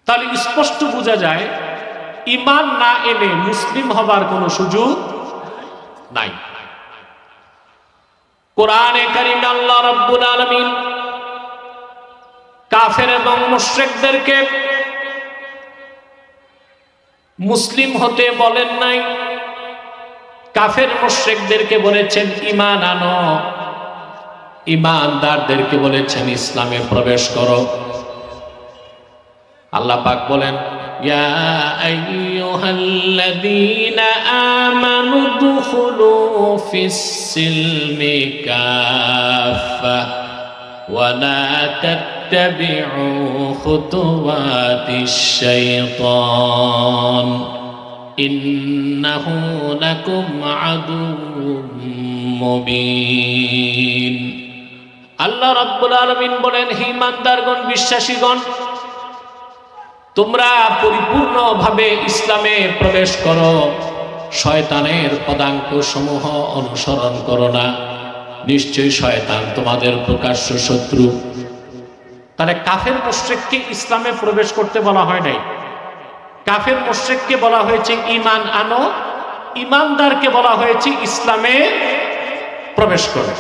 তাহলে স্পষ্ট বোঝা যায় ঈমান না এনে মুসলিম হবার কোনো সুযোগ নাই। কোরআনে কারিমে আল্লাহ রাব্বুল আলামিন কাফের এবং মুশরিকদেরকে মুসলিম হতে বলেন নাই, কাফের মুশরিকদেরকে বলেছেন ঈমান আনো, ঈমানদারদেরকে বলেছেন ইসলামে প্রবেশ করো। আল্লাহ পাক বলেন ইয়া আইয়ুহাল্লাযীনা আমানু দুখুলু ফিস-সিলমি কাফা ওয়া লা তাত্তাবি'ু খুতুওয়াতিশ শাইতান ইন্নাহু লাকুম আদুউম মুবিন। আল্লাহ রাব্বুল আলামিন বলেন, হে ঈমানদারগণ, বিশ্বাসীগণ, তোমরা পরিপূর্ণভাবে ইসলামে প্রবেশ করো, শয়তানের পদাঙ্ক সমূহ অনুসরণ করো না, নিশ্চয়ই শয়তান তোমাদের প্রকাশ্য শত্রু। তাহলে কাফের মুশরিককে ইসলামে প্রবেশ করতে বলা হয় নাই, কাফের মুশরিককে বলা হয়েছে ঈমান আনো, ঈমানদারকে বলা হয়েছে ইসলামে প্রবেশ করো।